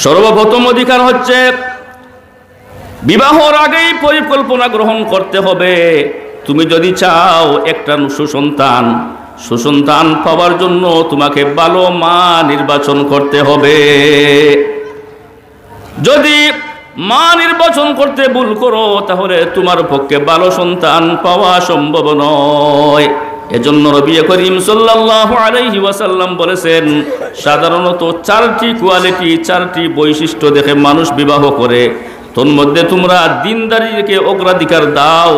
সর্বপ্রথম অধিকার হচ্ছে বিবাহর আগেই পরিকল্পনা গ্রহণ করতে হবে। তুমি যদি চাও একটা সুসন্তান পাওয়ার জন্য তোমাকে ভালো মা নির্বাচন করতে হবে। যদি মা নির্বাচন করতে ভুল করো তাহলে তোমার পক্ষে ভালো সন্তান পাওয়া সম্ভব নয়। এজন্য নবী করিম সাল্লাল্লাহু আলাইহি ওয়াসাল্লাম বলেছেন, সাধারণত চারটি বৈশিষ্ট্য দেখে মানুষ বিবাহ করে। তোর মধ্যে তোমরা দিনদারিকে অগ্রাধিকার দাও।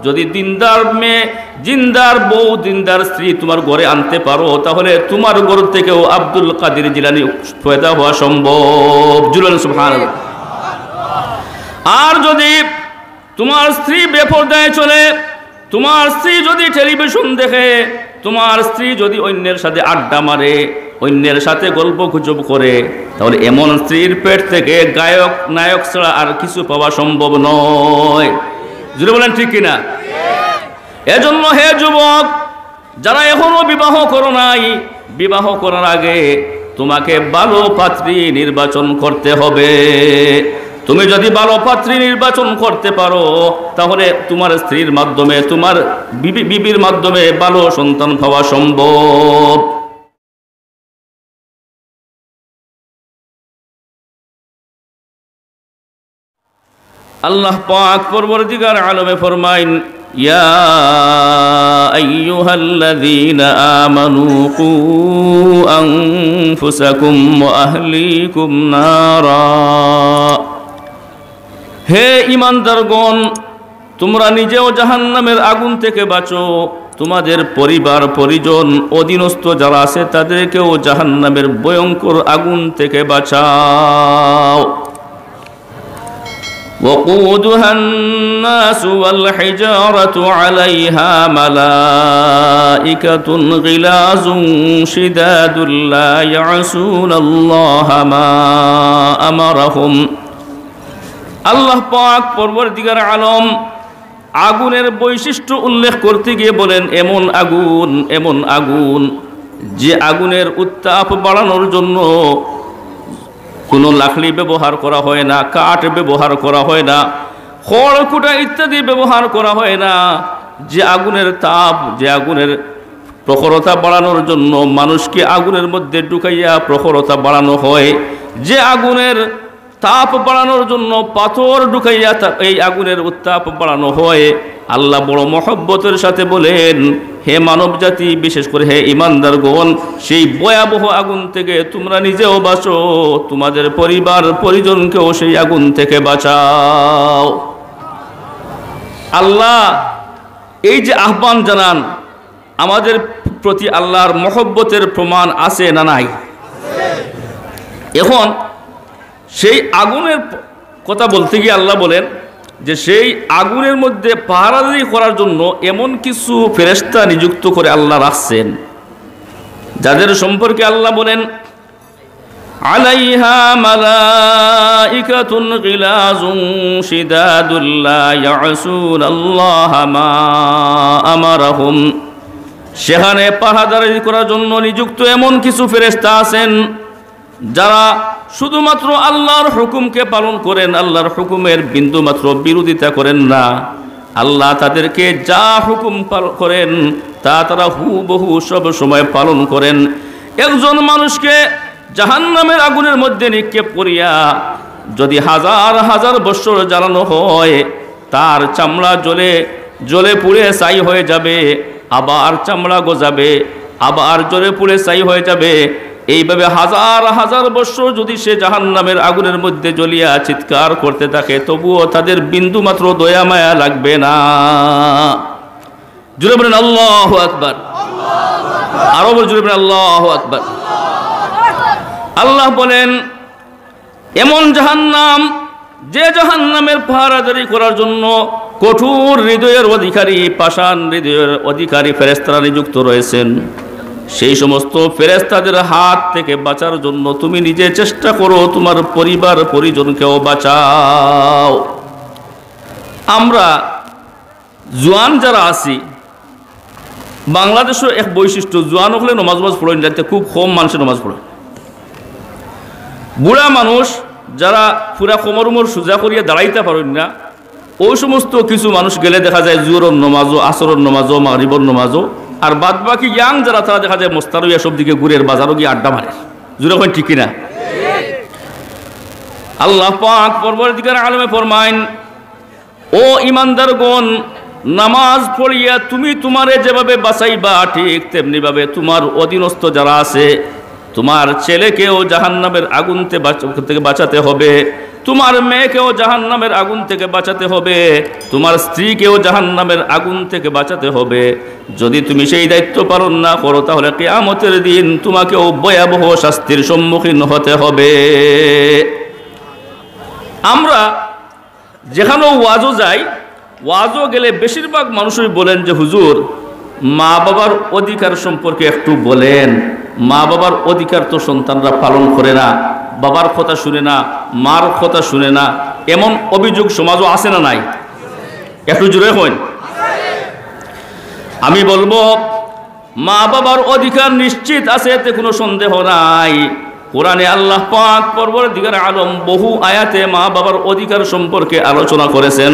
যদি দিনদার মেয়ে, দিনদার বউ, দিনদার স্ত্রী তোমার ঘরে আনতে পারো তাহলে তোমার ঘর থেকেও আব্দুল কাদের জিলানী পয়দা হওয়া সম্ভব। জুলুন সুবহানাল্লাহ। আর যদি তোমার স্ত্রী বেপরদায় চলে, তোমার স্ত্রী যদি টেলিভিশন দেখে, তোমার স্ত্রী যদি অন্যের সাথে আড্ডা মারে, অন্যের সাথে গল্প গুজব করে, তাহলে এমন স্ত্রীর পেট থেকে গায়ক নায়ক ছাড়া আর কিছু পাওয়া সম্ভব নয়। জুড়ে বলেন ঠিক কিনা? এজন্য হে যুবক, যারা এখনো বিবাহ করো নাই, বিবাহ করার আগে তোমাকে ভালো পাত্রী নির্বাচন করতে হবে। তুমি যদি ভালো পাত্রী নির্বাচন করতে পারো তাহলে তোমার স্ত্রীর মাধ্যমে, তোমার বিবির মাধ্যমে ভালো সন্তান পাওয়া সম্ভব। আল্লাহ পাক পরবর্তীকার আলমে ফরমাইন, ইয়া আইয়ুহাল্লাযীনা আমানু কু আনফুসাকুম ওয়া আহলিকুম নারা। হে ঈমানদারগণ, তোমরা নিজেও জাহান্নামের আগুন থেকে বাঁচো, তোমাদের পরিবার পরিজন অধীনস্থ যারা আছে তাদেরকেও জাহান্নামের ভয়ঙ্কর আগুন থেকে বাঁচাও। وقودها الناس والحجارة عليها ملائكة غلاظ شداد لا يعصون الله ما أمرهم। আল্লাহ পাক পরবর্তীকার আলম আগুনের বৈশিষ্ট্য উল্লেখ করতে গিয়ে বলেন, এমন আগুন যে আগুনের উত্তাপ বাড়ানোর জন্য কোনো লাকড়ি ব্যবহার করা হয় না, কাঠ ব্যবহার করা হয় না, খড়কুটা ইত্যাদি ব্যবহার করা হয় না। যে আগুনের তাপ, যে আগুনের প্রখরতা বাড়ানোর জন্য মানুষকে আগুনের মধ্যে ঢুকাইয়া প্রখরতা বাড়ানো হয়, যে আগুনের তাপ বাড়ানোর জন্য পাথর ঢুকাইয়া এই আগুনের উত্তাপ বাড়ানো হয়, আল্লাহ বড় মহব্বতের সাথে বলেন, হে মানব জাতি, বিশেষ করে হে ঈমানদারগণ, সেই ভয়াবহ আগুন থেকে তোমরা নিজেও বাঁচো, তোমাদের পরিবার পরিজনকেও সেই আগুন থেকে বাঁচাও। আল্লাহ এই যে আহ্বান জানান, আমাদের প্রতি আল্লাহর মহব্বতের প্রমাণ আছে না নাই? এখন সেই আগুনের কথা বলতে গিয়ে আল্লাহ বলেন যে সেই আগুনের মধ্যে পাহারাদারি করার জন্য এমন কিছু ফেরেশতা নিযুক্ত করে আল্লাহ রাখছেন, যাদের সম্পর্কে আল্লাহ বলেন, আলাইহা মালাইকাতুন গিলাজুন শিদাদুল লা ইয়াসুনাল্লাহা মা আমারাহুম। সেখানে পাহারাদারি করার জন্য নিযুক্ত এমন কিছু ফেরেশতা আছেন যারা শুধুমাত্র আল্লাহর হুকুমকে পালন করেন, আল্লাহর হুকুমের বিন্দুমাত্র বিরোধিতা করেন না। আল্লাহ তাদেরকে যা হুকুম করেন তা তারা হুবহু সব সময় পালন করেন। একজন মানুষকে জাহান্নামের আগুনের মধ্যে নিক্ষেপ করিয়া যদি হাজার হাজার বছর জ্বালানো হয়, তার চামড়া জ্বলে পুড়ে ছাই হয়ে যাবে, আবার চামড়া গজাবে, আবার জ্বলে পুড়ে ছাই হয়ে যাবে। এইভাবে হাজার হাজার বছর যদি সে জাহান্নামের আগুনের মধ্যে জ্বলিয়া চিৎকার করতে থাকে, তবুও তাদের বিন্দু মাত্র দয়া মায়া লাগবে না। জুড়ে বলেন আল্লাহু আকবার। আরো জুড়ে বলেন আল্লাহু আকবার। আল্লাহ বলেন, এমন জাহান্নাম, যে জাহান্নামের পাহারাদারি করার জন্য কঠোর হৃদয়ের অধিকারী, পাষাণ হৃদয়ের অধিকারী ফেরেশতারা নিযুক্ত রয়েছেন। সেই সমস্ত ফেরেশতাদের হাত থেকে বাঁচার জন্য তুমি নিজে চেষ্টা করো, তোমার পরিবার পরিজনকেও বাঁচাও। আমরা জোয়ান যারা আছি, বাংলাদেশের এক বৈশিষ্ট্য, জোয়ান হলে নমাজ পড়েন, যাতে খুব কম মানুষের নমাজ পড়ে। বুড়া মানুষ যারা পুরা কোমর উমর সোজা করিয়া দাঁড়াইতে পারেন না, ওই সমস্ত কিছু মানুষ গেলে দেখা যায় জোহরের নমাজও, আসরের নমাজও, মাগরিবের নমাজও, আর বাদ বাকি ইয়াং যারা তারা দেখা যায় মোস্তারইয়া সব দিকে ঘুরের বাজারও গিয়ে আড্ডা মারে। জোরে কই ঠিক কিনা? আল্লাহ পাক পরবর্তীকার আলমে ফরমাইন, ও ইমানদারগণ, নামাজ পড়িয়া তুমি তোমারে যেভাবে বাঁচাইবা ঠিক তেমনি ভাবে তোমার অধীনস্থ যারা আছে, তোমার ছেলেকেও জাহান্নামের আগুন থেকে বাঁচাতে হবে, তোমার মেয়েকেও জাহান্নামের আগুন থেকে বাঁচাতে হবে, তোমার স্ত্রীকেও জাহান্নামের আগুন থেকে বাঁচাতে হবে। যদি তুমি সেই দায়িত্ব পালন না করো তাহলে কিয়ামতের দিন তোমাকেও ভয়াবহ শাস্তির সম্মুখীন হতে হবে। আমরা যেখানেও ওয়াজও যাই, ওয়াজও গেলে বেশিরভাগ মানুষই বলেন যে হুজুর মা বাবার অধিকার সম্পর্কে একটু বলেন। মা বাবার অধিকার তো সন্তানরা পালন করে না, বাবার কথা শুনে না, মার কথা শুনে না, এমন অভিযোগ সমাজও আছে না নাই? একটু জোরে হন। আমি বলবো মা বাবার অধিকার নিশ্চিত আছে, এতে কোনো সন্দেহ নাই। কোরআনে আল্লাহ পাক পরবর্তীকার আলম বহু আয়াতে মা বাবার অধিকার সম্পর্কে আলোচনা করেছেন।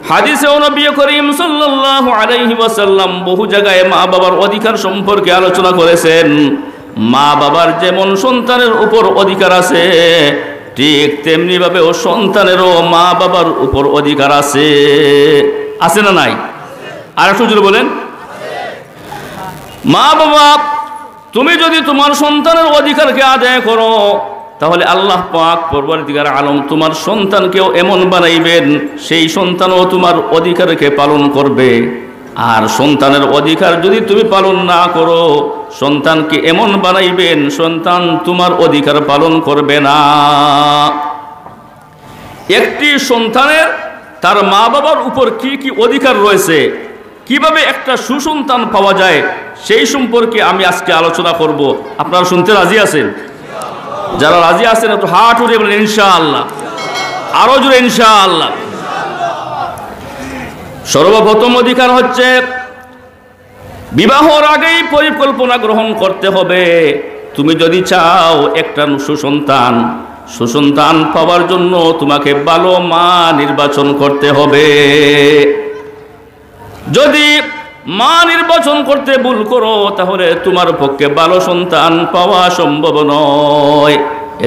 হাদিসেও নবী করিম সাল্লাল্লাহু আলাইহি ওয়াসাল্লাম বহু জায়গায় মা বাবার অধিকার সম্পর্কে আলোচনা করেছেন। মা বাবার যেমন সন্তানের উপর অধিকার আছে, ঠিক তেমনি ভাবে ও সন্তানেরও মা বাবার উপর অধিকার আছে। আছে না নাই? আর একটু জোরে বলেন। মা বাবা, তুমি যদি তোমার সন্তানের অধিকারকে আদায় করো তাহলে আল্লাহ পাক পরবর্তীকার আলম তোমার সন্তানকেও এমন বানাইবেন, সেই সন্তানও তোমার অধিকারকে পালন করবে। আর সন্তানের অধিকার যদি তুমি পালন না করো, সন্তানকে এমন বানাইবেন সন্তান তোমার অধিকার পালন করবে না। একটি সন্তানের তার মা বাবার উপর কি কি অধিকার রয়েছে, কিভাবে একটা সুসন্তান পাওয়া যায়, সেই সম্পর্কে আমি আজকে আলোচনা করব। আপনারা শুনতে রাজি আছেন? যারা রাজি আছেন একটু হাত উঠে বলেন ইনশাআল্লাহ। আরো জোরে ইনশাআল্লাহ। সর্বপ্রথম অধিকার হচ্ছে বিবাহর আগেই পরিকল্পনা গ্রহণ করতে হবে। তুমি যদি চাও একটা সুসন্তান পাওয়ার জন্য তোমাকে ভালো মা নির্বাচন করতে হবে। যদি মা নির্বাচন করতে ভুল করো তাহলে তোমার পক্ষে ভালো সন্তান পাওয়া সম্ভব নয়।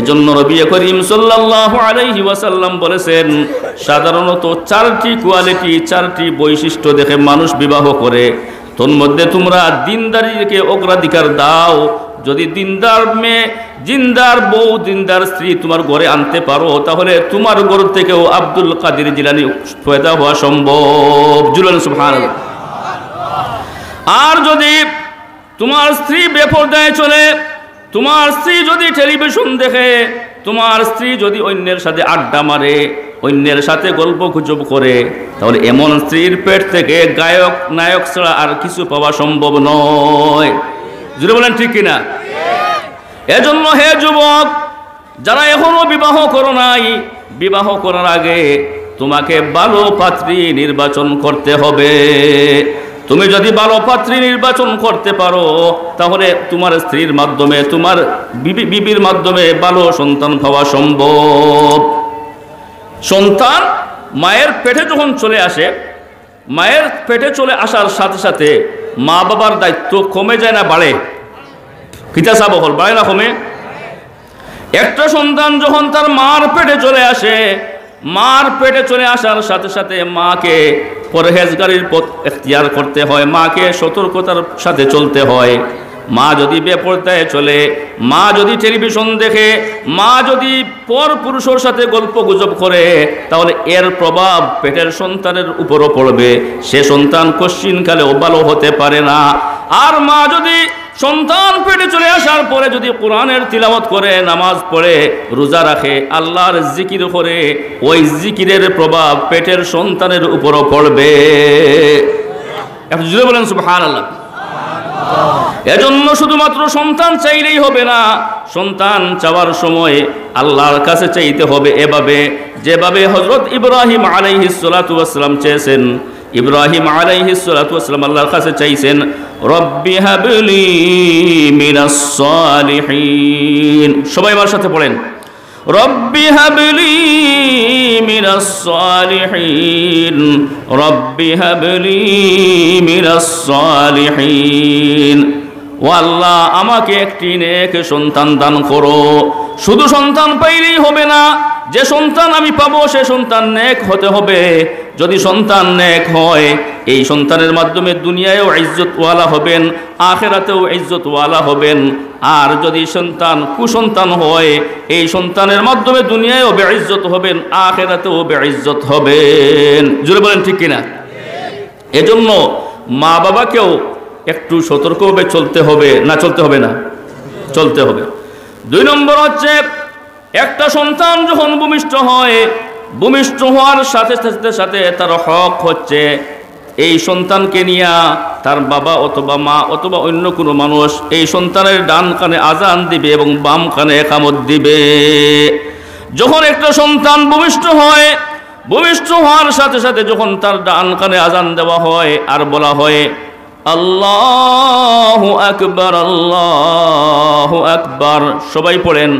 এজন্য নবী করিম সাল্লাল্লাহু আলাইহি ওয়াসাল্লাম বলেছেন, সাধারণত চারটি কোয়ালিটি, চারটি বৈশিষ্ট্য দেখে মানুষ বিবাহ করে। তন্মধ্যে তোমরা দিনদারিকে অগ্রাধিকার দাও। যদি দিনদার মেয়ে, দিনদার বউ, দিনদার স্ত্রী তোমার ঘরে আনতে পারো তাহলে তোমার ঘর থেকেও আব্দুল কাদের জিলানী পয়দা হওয়া সম্ভব। জুলুন সুবহানাল্লাহ। আর যদি তোমার স্ত্রী বেপরদায় চলে, তোমার স্ত্রী যদি টেলিভিশন দেখে, তোমার স্ত্রী যদি অন্যের সাথে আড্ডা মারে, অন্যের সাথে গল্প গুজব করে, তাহলে এমন স্ত্রীর পেট থেকে গায়ক নায়ক ছাড়া আর কিছু পাওয়া সম্ভব নয়। জুড়ে বলেন ঠিক কিনা? এজন্য হে যুবক, যারা এখনো বিবাহ করো নাই, বিবাহ করার আগে তোমাকে ভালো পাত্রী নির্বাচন করতে হবে। তুমি যদি ভালো পাত্রী নির্বাচন করতে পারো তাহলে তোমার স্ত্রীর মাধ্যমে, তোমার বিবির মাধ্যমে ভালো সন্তান পাওয়া সম্ভব। সন্তান মায়ের পেটে যখন চলে আসে, মায়ের পেটে চলে আসার সাথে সাথে মা বাবার দায়িত্ব কমে যায় না বাড়ে? কিতাসা বহল বাড়ে না কমে? একটা সন্তান যখন তার মার পেটে চলে আসে, মার পেটে চলে আসার সাথে সাথে মাকে পরহেজগারির পথ এখতিয়ার করতে হয়, মাকে সতর্কতার সাথে চলতে হয়। মা যদি বেপরদায় চলে, মা যদি টেলিভিশন দেখে, মা যদি পর পুরুষের সাথে গল্প গুজব করে, তাহলে এর প্রভাব পেটের সন্তানের উপরও পড়বে। সে সন্তান কশ্চিনকালেও ভালো হতে পারে না। আর মা যদি সন্তান পেটে চলে আসার পরে যদি কোরআনের তিলাওয়াত করে, নামাজ পড়ে, রোজা রাখে, আল্লাহর জিকির করে, ওই জিকিরের প্রভাব পেটের সন্তানের উপরও পড়বে। একটু জোরে বলেন সুবহানাল্লাহ। এজন্য শুধুমাত্র সন্তান চাইলেই হবে না, সন্তান চাওয়ার সময় আল্লাহর কাছে চাইতে হবে এভাবে, যেভাবে হযরত ইব্রাহিম আলাইহিস সালাতু ওয়াস সালাম চেয়েছেন। ইব্রাহিম আলাইহিস সালাতু ওয়াস সালাম আল্লাহর কাছে চাইছেন, রব্বি হাবলি মিনাস সালিহিন। সবাই আমার সাথে পড়েন, রব্বি হাবলি মিনাস সালিহিন, রব্বি হাবলি মিনাস সালিহিন। ও আল্লাহ, আমাকে একটি নেক সন্তান দান করো। শুধু সন্তান পাইলেই হবে না, যে সন্তান আমি পাবো সে সন্তান নেক হতে হবে। যদি সন্তান নেক হয়, এই সন্তানের মাধ্যমে দুনিয়ায়ও ইজ্জতওয়ালা হবেন, আখিরাতেও ইজ্জতওয়ালা হবেন। আর যদি সন্তান কুসন্তান হয়, এই সন্তানের মাধ্যমে দুনিয়ায়ও বেইজ্জত হবেন, আখিরাতেও বেইজ্জত হবেন। জোরে বলেন ঠিক কিনা? এজন্য মা বাবাকেও একটু সতর্কভাবে চলতে হবে, না চলতে হবে না? চলতে হবে। 2 নম্বর হচ্ছে, একটা সন্তান যখন ভূমিষ্ঠ হয়, ভূমিষ্ঠ হওয়ার সাথে সাথে সাথে তার হক হচ্ছে এই সন্তানকে নিয়ে তার বাবা অথবা মা অথবা অন্য কোনো মানুষ এই সন্তানের ডান কানে আজান দিবে এবং বাম কানে ইকামত দিবে। যখন একটা সন্তান ভূমিষ্ঠ হয়, ভূমিষ্ঠ হওয়ার সাথে সাথে যখন তার ডান কানে আজান দেওয়া হয় আর বলা হয় আল্লাহু আকবার, আল্লাহু আকবার, সবাই পড়েন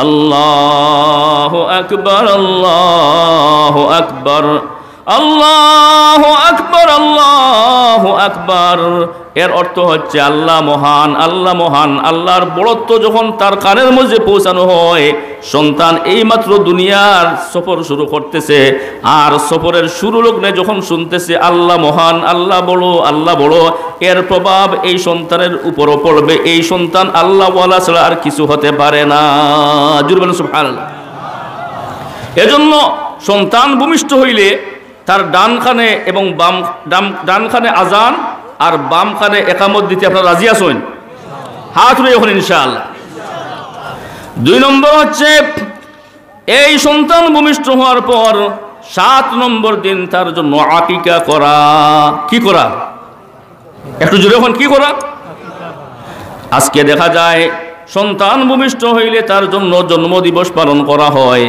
আল্লাহু আকবার, আল্লাহু আকবার, আল্লাহু আকবার, আল্লাহু আকবার। এর অর্থ হচ্ছে আল্লাহ মহান, আল্লাহ মহান। আল্লাহর বড়ত্ব যখন তার কানের মধ্যে পৌঁছানো হয়, সন্তান এইমাত্র দুনিয়ার সফর শুরু করতেছে, আর সফরের শুরু লগ্নে যখন শুনতেছে আল্লাহ মহান, আল্লাহ বড়, আল্লাহ বড়, এর প্রভাব এই সন্তানের উপরও পড়বে। এই সন্তান আল্লাহওয়ালা ছাড়া আর কিছু হতে পারে না। জোরে বলেন সুবহানাল্লাহ। এজন্য সন্তান ভূমিষ্ঠ হইলে তার ডান কানে এবং ডান কানে আজান আর বাম কানে ইকামত দিতে আপনারা রাজি আছেন? হাত উঠে এখন ইনশাআল্লাহ। 2 নম্বর হচ্ছে, এই সন্তান ভূমিষ্ঠ হওয়ার পর 7 নম্বর দিন তার জন্য আকিকা করা। কি করা? একটু জোরে এখন, কি করা? আজকে দেখা যায় সন্তান ভূমিষ্ঠ হইলে তার জন্য জন্মদিবস পালন করা হয়,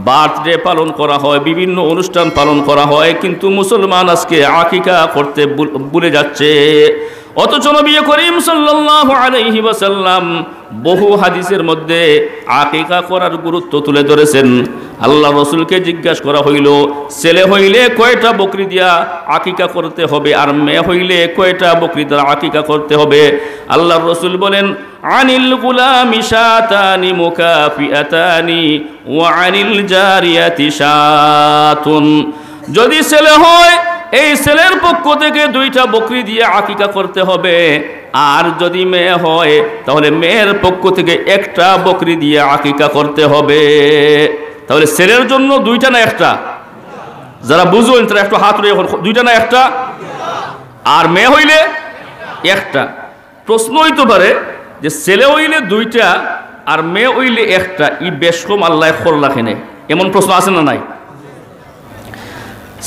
বার্থডে পালন করা হয়, বিভিন্ন অনুষ্ঠান পালন করা হয়, কিন্তু মুসলমান আজকে আকিকা করতে ভুলে যাচ্ছে। অথচ নবী করিম সাল্লাল্লাহু আলাইহি ওয়াসাল্লাম বহু হাদিসের মধ্যে আকিকা করার গুরুত্ব তুলে ধরেছেন। আল্লাহ রসুলকে জিজ্ঞাসা করা হইল, ছেলে হইলে কয়টা বকরি দিয়া আকিকা করতে হবে, আর মেয়ে হইলে কয়টা বকরি দ্বারা আকিকা করতে হবে? আল্লাহ রসুল বলেন, আনিল গুলামি শাতানি মুকাফিআতানি ওয়া আনিল জারিয়াতি শাতুন। যদি ছেলে হয়, এই ছেলের পক্ষ থেকে 2টা বকরি দিয়ে আকিকা করতে হবে, আর যদি মেয়ে হয় তাহলে মেয়ের পক্ষ থেকে 1টা বকরি দিয়ে আকিকা করতে হবে। তাহলে ছেলের জন্য 2টা না 1টা? যারা বুঝবেন তারা একটু হাত উঠে, 2টা না 1টা? আর মেয়ে হইলে 1টা। প্রশ্ন হইতে পারে যে ছেলে হইলে 2টা আর মেয়ে হইলে 1টা, ই বেশ কম আল্লাহ করলা কেনে? এমন প্রশ্ন আছে না নাই?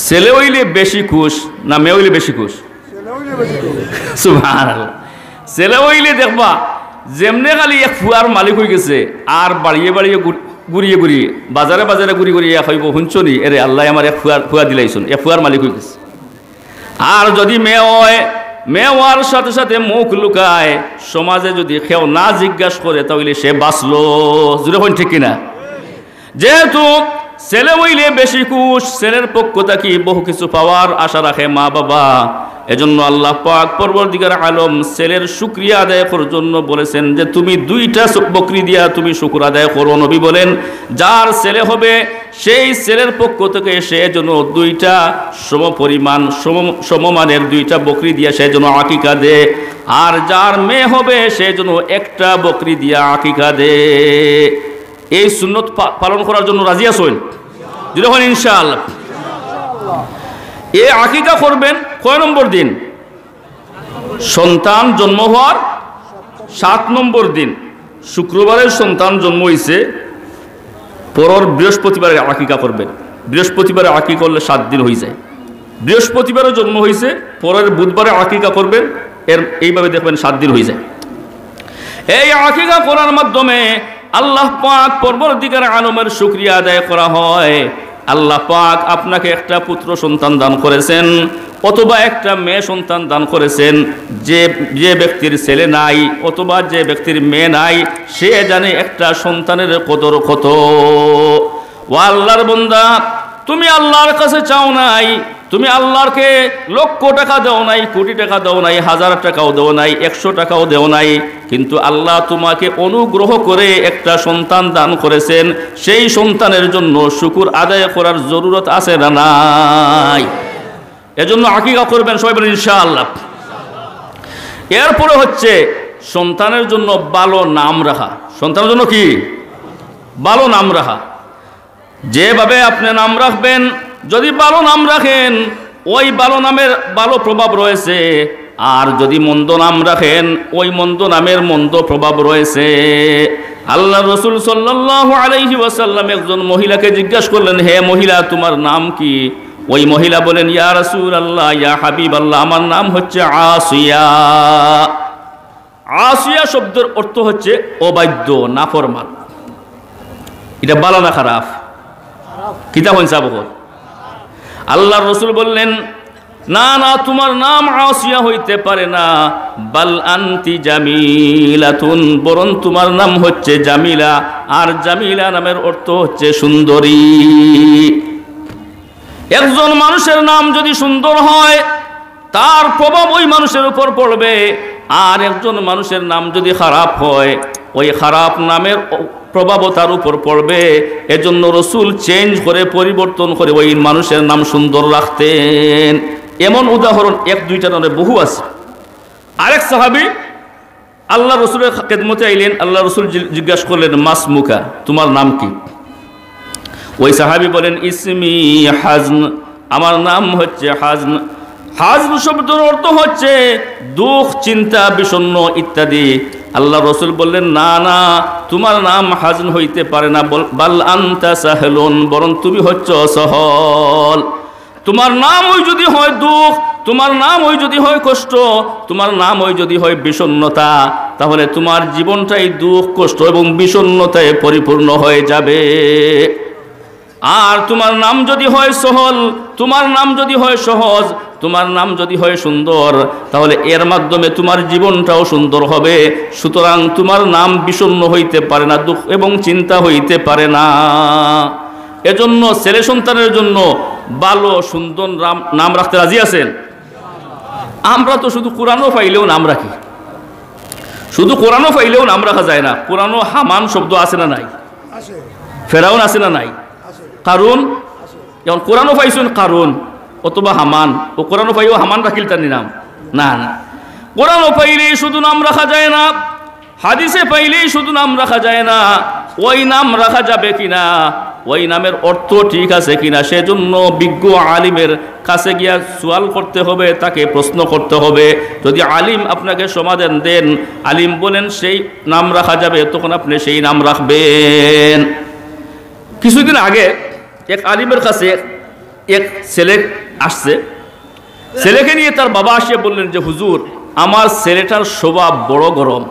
ছেলে হইলে বেশি খুশ না মেয়ে হইলে বেশি খুশ? সুবহানাল্লাহ। ছেলে হইলে দেখবা যেমনে খালি এক ফুয়ার মালিক হয়ে গেছে, আর বাড়িয়ে বাড়িয়ে ঘুরিয়ে ঘুরিয়ে বাজারে বাজারে ঘুরি ঘুরিয়ে খাইব, শুনছনি এরে আল্লাহ আমার এক ফুয়া দিলাইছুন, এক ফুয়ার মালিক হয়ে গেছে। আর যদি মেয়ে হয়, মেয়ে হওয়ার সাথে সাথে মুখ লুকায়, সমাজে যদি কেউ না জিজ্ঞাসা করে তাহলে সে বাঁচলো। জুড়ে হন ঠিক কিনা? যেহেতু ছেলে হইলে বেশি খুশ, ছেলের পক্ষ থেকে বহু কিছু পাওয়ার আশা রাখে মা বাবা। এজন্য আল্লাহ পাক পরবর্তীকার আলম ছেলের শুকরিয়া আদায় করার জন্য বলেছেন যে তুমি 2টা বকরি দিয়া তুমি শুকর আদায় করো। নবী বলেন, যার ছেলে হবে সেই ছেলের পক্ষ থেকে সে যেন 2টা সমপরিমাণ সমমানের 2টা বকরি দিয়া সে যেন আকিকা দে, আর যার মেয়ে হবে সে যেন 1টা বকরি দিয়া আকিকা দে। এই সুন্নত পালন করার জন্য রাজি আছেন? যখন ইনশাআল্লাহ এই আকিকা করবেন কয় নম্বর দিন? সন্তান জন্ম হওয়ার 7 নম্বর দিন। শুক্রবারের সন্তান জন্ম হয়েছে, পরের বৃহস্পতিবারে আকিকা করবেন। বৃহস্পতিবারে আকিকা করলে 7 দিন হয়ে যায়। বৃহস্পতিবারে জন্ম হয়েছে, পরের বুধবারে আকিকা করবেন, এইভাবে দেখবেন 7 দিন হয়ে যায়। এই আকিকা করার মাধ্যমে আল্লাহ পাক পরবর্তীকার আলমের শুকরিয়া আদায় করা হয়। আল্লাহ পাক আপনাকে একটা পুত্র সন্তান দান করেছেন, অথবা একটা মেয়ে সন্তান দান করেছেন। যে ব্যক্তির ছেলে নাই অথবা যে ব্যক্তির মেয়ে নাই সে জানে একটা সন্তানের কদর কত। ও আল্লাহর বান্দা, তুমি আল্লাহর কাছে চাও নাই, তুমি আল্লাহকে লক্ষ টাকা দাও নাই, কোটি টাকা দাও নাই, 1000 টাকাও দাও নাই, 100 টাকাও দাও নাই, কিন্তু আল্লাহ তোমাকে অনুগ্রহ করে একটা সন্তান দান করেছেন। সেই সন্তানের জন্য শুকর আদায় করার জরুরত আছে না নাই? এজন্য আকিকা করবেন সবাই বলেন ইনশাআল্লাহ। এরপরে হচ্ছে সন্তানের জন্য ভালো নাম রাখা। সন্তানের জন্য কি? ভালো নাম রাখা। যেভাবে আপনি নাম রাখবেন, যদি ভালো নাম রাখেন ওই ভালো নামের ভালো প্রভাব রয়েছে, আর যদি মন্দ নাম রাখেন ওই মন্দ নামের মন্দ প্রভাব রয়েছে। আল্লাহ রসুল সাল্লাল্লাহু আলাইহি ওয়াসাল্লাম একজন মহিলাকে জিজ্ঞাসা করলেন, হে মহিলা, তোমার নাম কি? ওই মহিলা বলেন, ইয়া রাসূলুল্লাহ, ইয়া হাবিবাল্লাহ, আমার নাম হচ্ছে আসিয়া। আসিয়া শব্দের অর্থ হচ্ছে অবাধ্য, নাফরমান। এটা ভালো না খারাপ? কিতাব হইছে বল। আল্লাহর রাসূল বললেন, না না, তোমার নাম আসিয়া হইতে পারে না, বাল আনতি জামিলাতুন, বরং তোমার নাম হচ্ছে জামিলা। আর জামিলা নামের অর্থ হচ্ছে সুন্দরী। একজন মানুষের নাম যদি সুন্দর হয় তার প্রভাব ওই মানুষের উপর পড়বে, আর একজন মানুষের নাম যদি খারাপ হয় ওই খারাপ নামের প্রভাবও তার উপর পড়বে। এজন্য রসুল চেঞ্জ করে, পরিবর্তন করে ওই মানুষের নাম সুন্দর রাখতেন। এমন উদাহরণ এক দুইটা নয়, বহু আছে। আরেক সাহাবী আল্লাহ রসুলের খেদমতে আইলেন। আল্লাহ রসুল জিজ্ঞাসা করলেন, মাসমুকা, তোমার নাম কি? ওই সাহাবী বলেন, ইসমি হাজন, আমার নাম হচ্ছে হাজন। হাজন শব্দের অর্থ হচ্ছে দুঃখ, চিন্তা, বিষণ্ণ ইত্যাদি। আল্লাহ রসুল বললেন, না না, তোমার নাম হাজন হইতে পারে না, বাল আনতা সাহলুন, বরং তুমি হচ্ছ সহল। তোমার নাম ওই যদি হয় দুঃখ, তোমার নাম ওই যদি হয় কষ্ট, তোমার নাম ওই যদি হয় বিষণ্ণতা, তাহলে তোমার জীবনটাই দুঃখ, কষ্ট এবং বিষণ্ণতায় পরিপূর্ণ হয়ে যাবে। আর তোমার নাম যদি হয় সহল, তোমার নাম যদি হয় সহজ, তোমার নাম যদি হয় সুন্দর, তাহলে এর মাধ্যমে তোমার জীবনটাও সুন্দর হবে। সুতরাং তোমার নাম বিষণ্ণ হইতে পারে না, দুঃখ এবং চিন্তা হইতে পারে না। এজন্য ছেলে সন্তানের জন্য ভালো সুন্দর নাম রাখতে রাজি আছেন? আমরা তো শুধু কোরআনও পাইলেও নাম রাখি, শুধু কোরআনও পাইলেও নাম রাখা যায় না। কোরআনও হামান শব্দ আছে না নাই? ফেরাউন আছে না নাই? কারুন, যেমন কোরআনও পাইছেন কারুন অথবা হামান, ও কোরআনও পাইও হামান রাখিল তার নাম না। না, কোরআনও পাইলেই শুধু নাম রাখা যায় না, হাদিসে পাইলেই শুধু নাম রাখা যায় না। ওই নাম রাখা যাবে কিনা, ওই নামের অর্থ ঠিক আছে কিনা, সেজন্য বিজ্ঞ আলিমের কাছে গিয়া সোয়াল করতে হবে, তাকে প্রশ্ন করতে হবে। যদি আলিম আপনাকে সমাধান দেন, আলিম বলেন সেই নাম রাখা যাবে, তখন আপনি সেই নাম রাখবেন। কিছুদিন আগে এক আলিমের কাছে এক ছেলে আসছে। ছেলেকে নিয়ে তার বাবা আসিয়া বললেন যে, হুজুর, আমার ছেলেটার স্বভাব বড় গরম,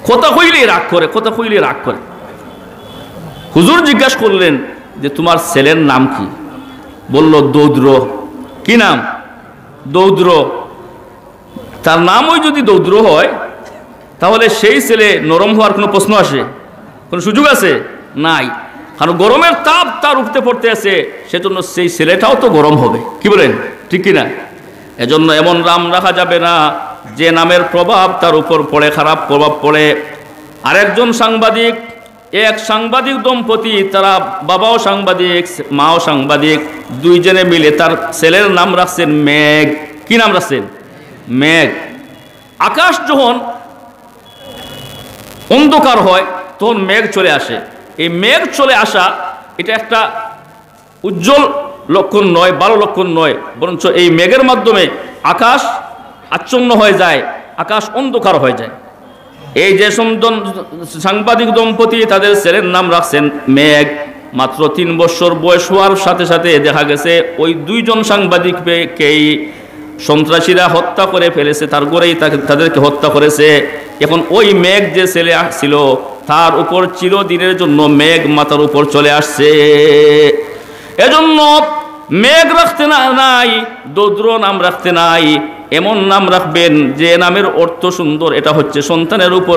কথা কইলেই রাগ করে, কথা কইলেই রাগ করে। হুজুর জিজ্ঞাসা করলেন যে, তোমার ছেলের নাম কি? বলল, দৌদ্র। কি নাম? দৌদ্র। তার নাম ওই যদি দৌদ্র হয়, তাহলে সেই ছেলে নরম হওয়ার কোনো প্রশ্ন আসে? কোনো সুযোগ আছে? নাই। কারণ গরমের তাপ তার উঠতে পড়তে আছে, সেজন্য সেই ছেলেটাও তো গরম হবে। কি বলেন, ঠিক কিনা? এজন্য এমন নাম রাখা যাবে না যে নামের প্রভাব তার উপর পড়ে, খারাপ প্রভাব পড়ে। আরেকজন সাংবাদিক, এক সাংবাদিক দম্পতি, তারা বাবাও সাংবাদিক, মাও সাংবাদিক, দুইজনে মিলে তার ছেলের নাম রাখছেন মেঘ। কি নাম রাখছেন? মেঘ। আকাশ যখন অন্ধকার হয় তখন মেঘ চলে আসে। এই মেঘ চলে আসা এটা একটা উজ্জ্বল লক্ষণ নয়, ভালো লক্ষণ নয়, বরঞ্চ এই মেঘের মাধ্যমে আকাশ আচ্ছন্ন হয়ে যায়, আকাশ অন্ধকার হয়ে যায়। এই যে সাংবাদিক দম্পতি তাদের ছেলের নাম রাখছেন মেঘ। মাত্র 3 বছর বয়স হওয়ার সাথে সাথে দেখা গেছে ওই দুইজন সাংবাদিককেই সন্ত্রাসীরা হত্যা করে ফেলেছে, তার গড়েই তাদেরকে হত্যা করেছে। এখন ওই মেঘ যে ছেলে আসছিল তার উপর চিরদিনের জন্য মেঘ মাথার উপর চলে আসছে। এজন্য মেঘ রাখতে নাই, দৌদ্র নাম রাখতে নাই, এমন নাম রাখবেন যে নামের অর্থ সুন্দর। এটা হচ্ছে সন্তানের উপর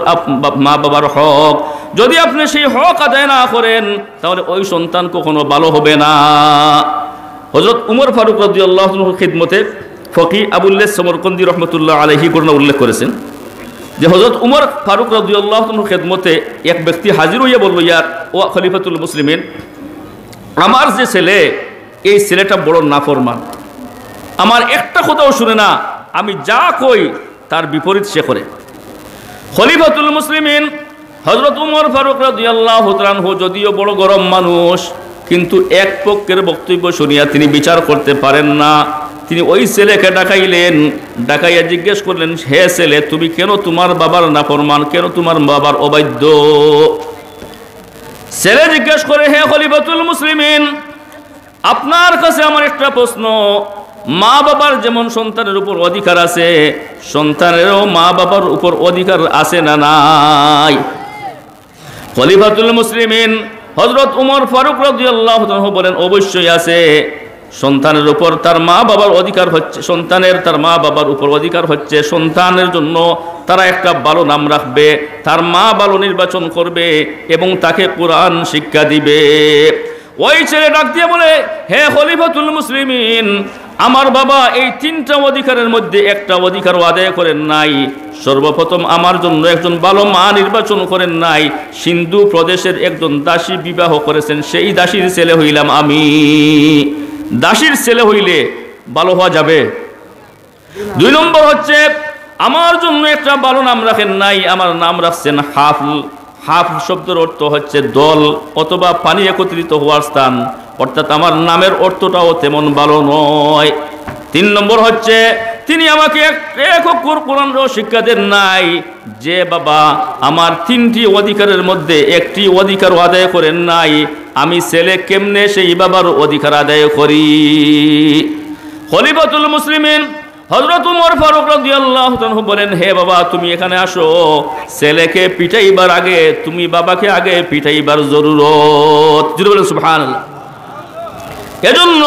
মা বাবার হক। যদি আপনি সেই হক আদায় না করেন তাহলে ওই সন্তান কখনো ভালো হবে না। হযরত উমর ফারুক রাদিয়াল্লাহু আনহুর খিদমতে ফকি আবুল্লাহ সমরকন্দি রহমতুল্লাহ আলাইহি ঘটনা উল্লেখ করেছেন যে হযরত উমর ফারুক রাদিয়াল্লাহু আনহুর খিদমতে এক ব্যক্তি হাজির হইয়া বলল, ইয়া ও খলিফাতুল মুসলিমিন, আমার যে ছেলে, এই ছেলেটা বড় নাফরমান, আমার একটা কথাও শুনে না, আমি যা কই তার বিপরীত সে করে। খলিফাতুল মুসলিমিন হযরত উমর ফারুক রাদিয়াল্লাহু তাআলা আনহু যদিও বড় গরম মানুষ, কিন্তু এক পক্ষের বক্তব্য শুনিয়া তিনি বিচার করতে পারেন না। তিনি ওই ছেলেকে ডাকাইলেন, ডাকাইয়া জিজ্ঞেস করলেন, হে ছেলে, তুমি কেন তোমার বাবার নাফরমান, কেন তোমার বাবার অবাধ্য? ছেলে জিজ্ঞেস করে, হে খলিফাতুল মুসলিমিন, আপনার কাছে আমার একটা প্রশ্ন, মা বাবার যেমন সন্তানের উপর অধিকার আছে, সন্তানেরও মা বাবার উপর অধিকার আছে না নাই? খলিফাতুল মুসলিমিন হযরত উমর ফারুক রাদিয়াল্লাহু তাআলা বলেন, অবশ্যই আছে। সন্তানের উপর তার মা বাবার অধিকার হচ্ছে, সন্তানের তার মা বাবার উপর অধিকার হচ্ছে সন্তানের জন্য তারা একটা ভালো নাম রাখবে, তার মা ভালো নির্বাচন করবে এবং তাকে কোরআন শিক্ষা দিবে। ওই ছেলে ডাক দিয়ে বলে, হে খলিফাতুল মুসলিমিন, আমার বাবা এই তিনটা অধিকারের মধ্যে একটা অধিকারও আদায় করেন নাই। সর্বপ্রথম আমার জন্য একজন ভালো মা নির্বাচন করেন নাই, সিন্ধু প্রদেশের একজন দাসী বিবাহ করেছেন, সেই দাসীর ছেলে হইলাম আমি। দাসীর ছেলে হইলে ভালো হওয়া যাবে? 2 নম্বর হচ্ছে, আমার জন্য একটা ভালো নাম রাখেন নাই, আমার নাম রাখছেন হাফল। হাফল শব্দের অর্থ হচ্ছে দল অথবা পানি একত্রিত হওয়ার স্থান, অর্থাৎ আমার নামের অর্থটাও তেমন ভালো নয়। 3 নম্বর হচ্ছে, তিনি আমাকে এক অক্ষর কোরআনও শিক্ষা দেন নাই। যে বাবা আমার 3টি অধিকারের মধ্যে একটি অধিকার আদায় করেন নাই, আমি ছেলে কেমনে সেই বাবার অধিকার আদায় করি? খলিফাতুল মুসলিমিন হযরত উমর ফারুক রাদিয়াল্লাহু তাআলা বলেন, হে বাবা, তুমি এখানে আসো। ছেলেকে পিটাইবার আগে তুমি বাবাকে আগে পিটাইবার জরুরত। যদি বলেন সুবহানাল্লাহ। এজন্য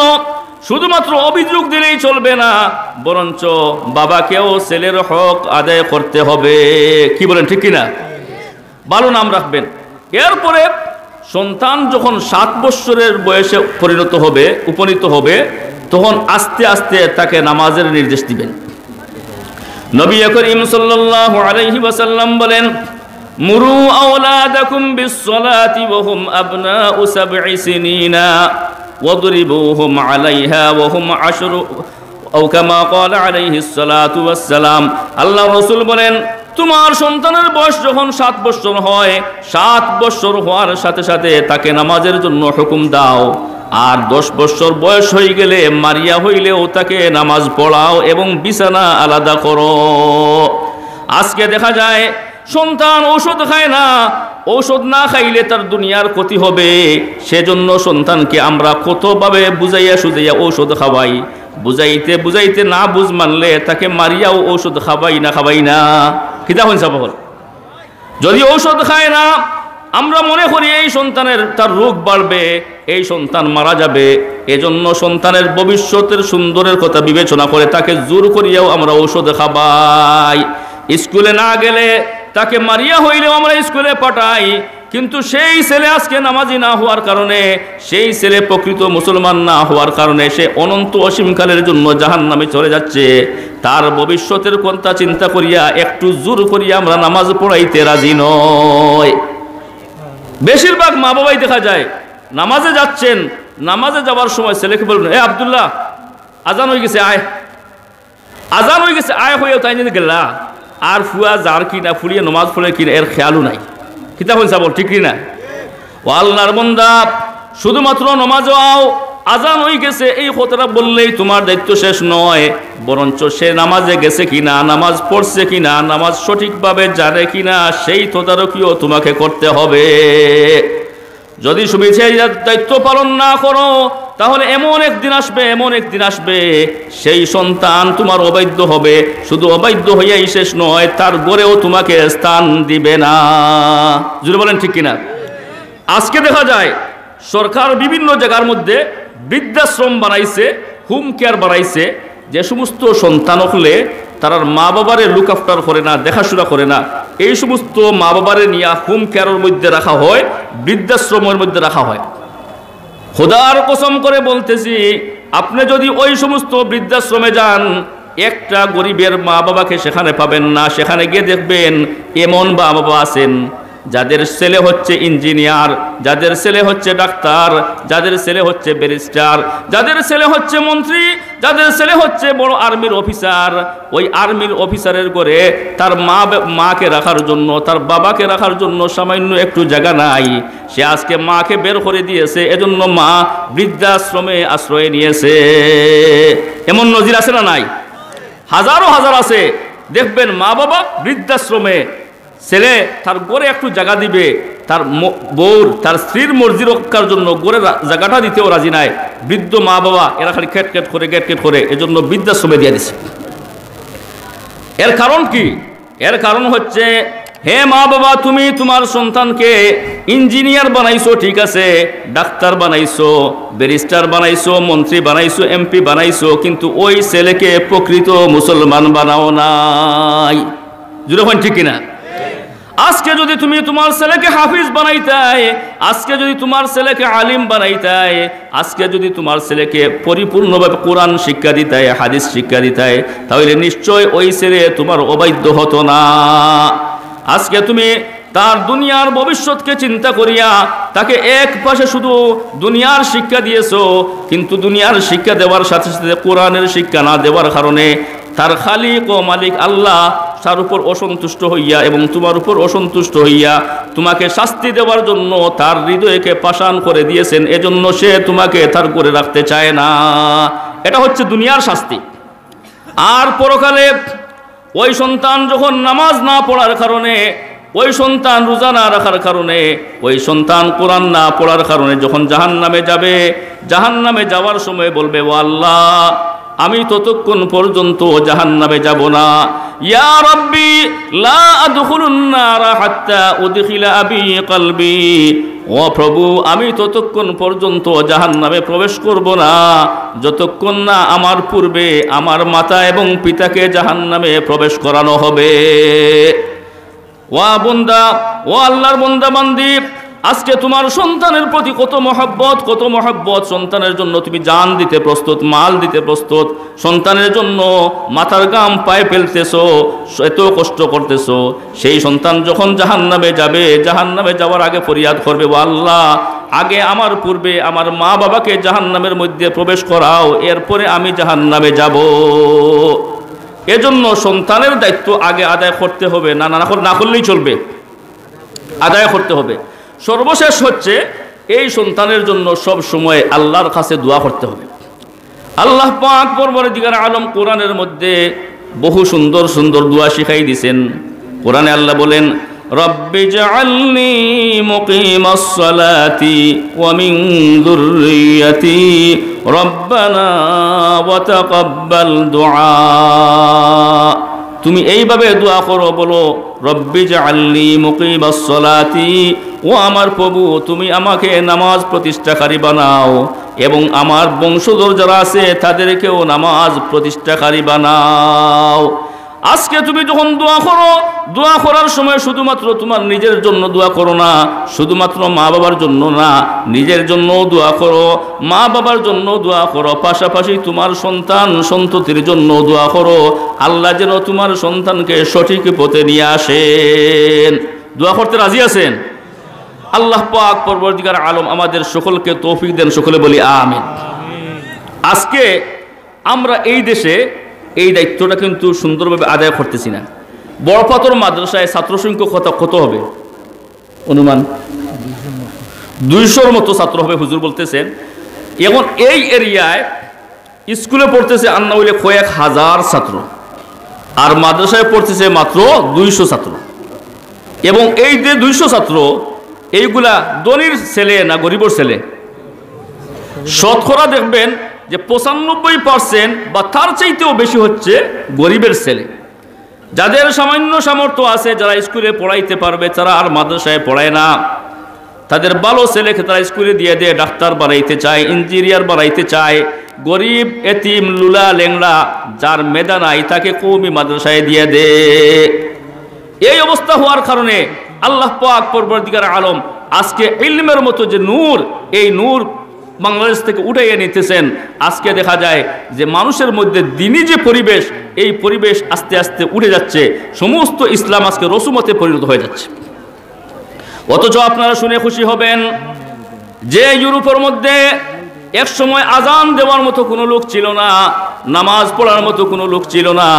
শুধুমাত্র অভিযোগ দিলেই চলবে না, বরঞ্চ বাবাকেও ছেলের হক আদায় করতে হবে। কি বলেন, ঠিক কিনা? ভালো নাম রাখবেন। এরপরে সন্তান যখন 7 বছরের বয়সে উপনীত হবে তখন আস্তে আস্তে তাকে নামাজের নির্দেশ দিবেন। নবী করিম সাল্লাল্লাহু আলাইহি ওয়াসাল্লাম বলেন, মুরু আওলাদাকুম বিস-সালাতি ওয়া হুম আবনাউ 7 সিনিনা ওয়াদরিবুহুম আলাইহা ওয়া হুম 10 আও কামা ক্বালা আলাইহিস সালাতু ওয়াস সালাম। আল্লাহ রাসূল বলেন, তোমার সন্তানের বয়স যখন 7 বছর হয়, 7 বছর হওয়ার সাথে সাথে তাকে নামাজের জন্য হুকুম দাও। আর 10 বছর বয়স হয়ে গেলে মারিয়া হইলেও তাকে নামাজ পড়াও এবং বিছানা আলাদা করো। আজকে দেখা যায় সন্তান ঔষধ খায় না, ঔষধ না খাইলে তার দুনিয়ার ক্ষতি হবে, সেজন্য সন্তানকে আমরা কতভাবে বুঝাইয়া সুজাইয়া ঔষধ খাওয়াই। বুঝাইতে বুঝাইতে না বুঝ মানলে তাকে মারিয়াও ঔষধ খাওয়াই না। কিতা হইছে বল? যদি ঔষধ খায় না, আমরা মনে করি এই সন্তানের তার রোগ বাড়বে, এই সন্তান মারা যাবে। এজন্য সন্তানের ভবিষ্যতের সুন্দরের কথা বিবেচনা করে তাকে জোর করিয়াও আমরা ঔষধ খাওয়াই। স্কুলে না গেলে তাকে মারিয়া হইলেও আমরা স্কুলে পাঠাই, কিন্তু সেই ছেলে আজকে নামাজি না হওয়ার কারণে, সেই ছেলে প্রকৃত মুসলমান না হওয়ার কারণে সে অনন্ত অসীমকালের জন্য জাহান্নামে চলে যাচ্ছে। তার ভবিষ্যতের কথা চিন্তা করিয়া একটু জোর করিয়া আমরা নামাজ পড়াইতে রাজি নয়। বেশিরভাগ মা বাবাই দেখা যায় নামাজে যাচ্ছেন, নামাজে যাওয়ার সময় ছেলেকে বলবেন, এ আব্দুল্লাহ, আজান হয়ে গেছে আয়, আজান হয়ে গেছে আয়, হয়েও তাই যদি গেলা আর ফুয়া যার কিনা ফুলিয়ে নমাজ পড়ে কিনা এর খেয়ালও নাই। কিতা হয়েছে বল, ঠিক কিনা? ও আল্লাহর বান্দা, শুধুমাত্র নমাজও আও, আজান হয়ে গেছে এই কথাটা বললেই তোমার দায়িত্ব শেষ নয়, বরঞ্চ সে নামাজে গেছে কিনা, নামাজ পড়ছে কিনা, নামাজ সঠিকভাবে জানে কিনা, সেই তদারকিও তোমাকে করতে হবে। যদি তুমি সেই দায়িত্ব পালন না করো, তাহলে এমন একদিন আসবে সেই সন্তান তোমার অবাধ্য হবে। শুধু অবাধ্য হইয়াই শেষ নয়, তার গড়েও তোমাকে স্থান দিবে না। যদি বলেন ঠিক কিনা? আজকে দেখা যায় সরকার বিভিন্ন জায়গার মধ্যে বৃদ্ধাশ্রম বানাইছে, হোম কেয়ার বানাইছে, যে সমস্ত সন্তান হলে তার মা বাবারে লুক আফটার করে না, দেখাশোনা করে না, এই সমস্ত মা বাবারে নিয়ে হোম কেয়ারের মধ্যে রাখা হয়, বৃদ্ধাশ্রমের মধ্যে রাখা হয়। খোদার কসম করে বলতেছি, আপনি যদি ওই সমস্ত বৃদ্ধাশ্রমে যান, একটা গরিবের মা বাবাকে সেখানে পাবেন না। সেখানে গিয়ে দেখবেন এমন মা বাবা আছেন যাদের ছেলে হচ্ছে ইঞ্জিনিয়ার, যাদের ছেলে হচ্ছে ডাক্তার, যাদের ছেলে হচ্ছে ব্যারিস্টার, যাদের ছেলে হচ্ছে মন্ত্রী, যাদের ছেলে হচ্ছে বড় আর্মির অফিসার। ওই আর্মির অফিসারের ঘরে তার মাকে রাখার জন্য, তার বাবাকে রাখার জন্য সামান্য একটু জায়গা নাই। সে আজকে মাকে বের করে দিয়েছে, এজন্য মা বৃদ্ধাশ্রমে আশ্রয় নিয়েছে। এমন নজির আছে না নাই? হাজারো হাজার আছে। দেখবেন মা বাবা বৃদ্ধাশ্রমে, ছেলে তার গড়ে একটু জায়গা দিবে, তার বউর, তার স্ত্রীর মর্জি রক্ষার জন্য গড়ে জায়গাটা দিতেও রাজি নাই। বৃদ্ধ মা বাবা এরা খালি খেট খেট করে এজন্য বৃদ্ধাশ্রমে দিয়ে দিছে। এর কারণ কি? এর কারণ হচ্ছে, হে মা বাবা, তুমি তোমার সন্তানকে ইঞ্জিনিয়ার বানাইছো, ঠিক আছে, ডাক্তার বানাইছো, ব্যারিস্টার বানাইছো, মন্ত্রী বানাইছো, এমপি বানাইছো, কিন্তু ওই ছেলেকে প্রকৃত মুসলমান বানাও নাই। যখন ঠিক কিনা? আজকে যদি তুমি তোমার ছেলেকে হাফিজ বানাইতাই, আজকে যদি তোমার ছেলেকে আলিম বানাইতাই, আজকে যদি তোমার ছেলেকে পরিপূর্ণভাবে কোরআন শিক্ষা দিতাই, হাদিস শিক্ষা দিতাই, তাহলে নিশ্চয় ওই ছেলে তোমার অবাধ্য হতো না। আজকে তুমি তার দুনিয়ার ভবিষ্যৎকে চিন্তা করিয়া তাকে এক পাশে শুধু দুনিয়ার শিক্ষা দিয়েছো, কিন্তু দুনিয়ার শিক্ষা দেওয়ার সাথে সাথে কোরআনের শিক্ষা না দেওয়ার কারণে তার খালিক ও মালিক আল্লাহ তার উপর অসন্তুষ্ট হইয়া এবং তোমার উপর অসন্তুষ্ট হইয়া তোমাকে শাস্তি দেওয়ার জন্য তার হৃদয়কে পাষাণ করে দিয়েছেন। এজন্য সে তোমাকে তার করে রাখতে চায় না। এটা হচ্ছে দুনিয়ার শাস্তি। আর পরকালে ওই সন্তান যখন নামাজ না পড়ার কারণে, ওই সন্তান রোজা না রাখার কারণে, ওই সন্তান কোরআন না পড়ার কারণে যখন জাহান্নামে যাবে, জাহান্নামে যাওয়ার সময় বলবে, ও আল্লাহ, আমি ততক্ষণ পর্যন্ত জাহান্নামে যাব না। ইয়া রাব্বি লা আদখুলুন নারা হাত্তা উদখিলা আবি কলবি। ও প্রভু, আমি ততক্ষণ পর্যন্ত জাহান্নামে প্রবেশ করব না যতক্ষণ না আমার পূর্বে আমার মাতা এবং পিতাকে জাহান্নামে প্রবেশ করানো হবে। ওয়া বন্দা, ও আল্লাহর বন্দা বান্দি, আজকে তোমার সন্তানের প্রতি কত মহব্বত, সন্তানের জন্য তুমি জান দিতে প্রস্তুত, মাল দিতে প্রস্তুত, সন্তানের জন্য মাথার গাম পায়ে ফেলতেছো, এত কষ্ট করতেছো। সেই সন্তান যখন জাহান্নামে যাবে, জাহান্নামে যাওয়ার আগে ফরিয়াদ করবে, ও আল্লাহ, আগে আমার পূর্বে আমার মা বাবাকে জাহান্নামের মধ্যে প্রবেশ করাও, এরপরে আমি জাহান্নামে যাব। এজন্য সন্তানের দায়িত্ব আগে আদায় করতে হবে, না করলেই চলবে, আদায় করতে হবে। সর্বশেষ হচ্ছে, এই সন্তানের জন্য সব সময় আল্লাহর কাছে দোয়া করতে হবে। আল্লাহ পাক পরবর্তীকার আলম কোরআনের মধ্যে বহু সুন্দর সুন্দর দোয়া শিখাই দিয়েছেন। কোরআনে আল্লাহ বলেন, রব্বি জাআলনি মুকিমাস সালাতি ওয়া মিন যুররিয়াতি রব্বানা ওয়া তাকাব্বাল দুআ। তুমি এইভাবে দোয়া করো, বলো, রব্বি জাআলনি মুকিমাস সালাতি, ও আমার প্রভু, তুমি আমাকে নামাজ প্রতিষ্ঠাকারী বানাও এবং আমার বংশধর যারা আছে তাদেরকেও নামাজ প্রতিষ্ঠাকারী বানাও। আজকে তুমি যখন দোয়া করো, দোয়া করার সময় শুধুমাত্র তোমার নিজের জন্য দোয়া করো না, শুধুমাত্র মা বাবার জন্য না, নিজের জন্যও দোয়া করো, মা বাবার জন্য দোয়া করো, পাশাপাশি তোমার সন্তান সন্ততির জন্য দোয়া করো। আল্লাহ যেন তোমার সন্তানকে সঠিক পথে নিয়ে আসেন। দোয়া করতে রাজি আছেন? আল্লাহ পাক পরবর্তীকার আলম আমাদের সকলকে তৌফিক দেন, সকলে বলি আমিন। আজকে আমরা এই দেশে এই দায়িত্বটা কিন্তু সুন্দরভাবে আদায় করতেছি না। বড়পাথর মাদ্রাসায় ছাত্র সংখ্যক কত হবে অনুমান? 200-র মতো ছাত্র হবে হুজুর বলতেছেন। এখন এই এরিয়ায় স্কুলে পড়তেছে আন্না হইলে কয়েক হাজার ছাত্র, আর মাদ্রাসায় পড়তেছে মাত্র 200 ছাত্র। এবং এই যে 200 ছাত্র, এইগুলা ধনীর ছেলে না গরিবর ছেলে? শতকরা দেখবেন যে 95% বা তার চাইতেও বেশি হচ্ছে গরিবের ছেলে। যাদের সামান্য সামর্থ্য আছে, যারা স্কুলে পড়াইতে পারবে, তারা আর মাদ্রাসায় পড়ায় না। তাদের ভালো ছেলেকে তারা স্কুলে দিয়ে দেয়, ডাক্তার বানাইতে চায়, ইঞ্জিনিয়ার বানাইতে চায়। গরিব এতিম লুলা লেংড়া যার মেধা নাই তাকে কওমি মাদ্রাসায় দিয়ে দেয়। এই অবস্থা হওয়ার কারণে আল্লাহ পাক পরবর্তীকার আলম আজকে ইলমের মতো যে নূর, এই নূর বাংলাদেশ থেকে উঠাইয়ে নিতেছেন। আজকে দেখা যায় যে মানুষের মধ্যে দিনী যে পরিবেশ, এই পরিবেশ আস্তে আস্তে উঠে যাচ্ছে। সমস্ত ইসলাম আজকে রসুমতে পরিণত হয়ে যাচ্ছে। অথচ আপনারা শুনে খুশি হবেন যে ইউরোপের মধ্যে এক সময় আজান দেওয়ার মতো কোনো লোক ছিল না, নামাজ পড়ার মতো কোনো লোক ছিল না।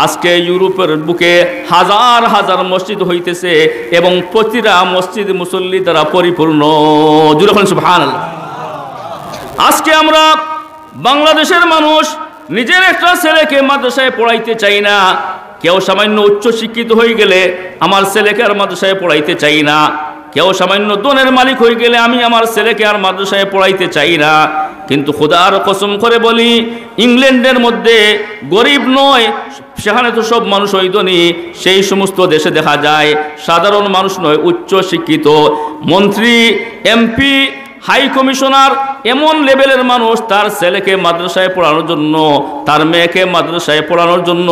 আজকে ইউরোপের বুকে হাজার হাজার মসজিদ হইতেছে এবং প্রতিটা মসজিদ মুসল্লি দ্বারা পরিপূর্ণ। জুড়ে বলেন সুবহানাল্লাহ। আজকে আমরা বাংলাদেশের মানুষ নিজের একটা ছেলেকে মাদ্রাসায় পড়াইতে চাই না। কেউ সামান্য উচ্চ শিক্ষিত হয়ে গেলে আমার ছেলেকে আর মাদ্রাসায় পড়াইতে চাই না। কেউ সামান্য দনের মালিক হয়ে গেলে আমি আমার ছেলেকে আর মাদ্রাসায় পড়াইতে চাই না। কিন্তু খোদার কসম করে বলি, ইংল্যান্ডের মধ্যে গরিব নয়, সেখানে তো সব মানুষ ওই ধনী। সেই সমস্ত দেশে দেখা যায় সাধারণ মানুষ নয়, উচ্চ শিক্ষিত মন্ত্রী, এমপি, হাই কমিশনার, এমন লেভেলের মানুষ তার ছেলেকে মাদ্রাসায় পড়ানোর জন্য, তার মেয়েকে মাদ্রাসায় পড়ানোর জন্য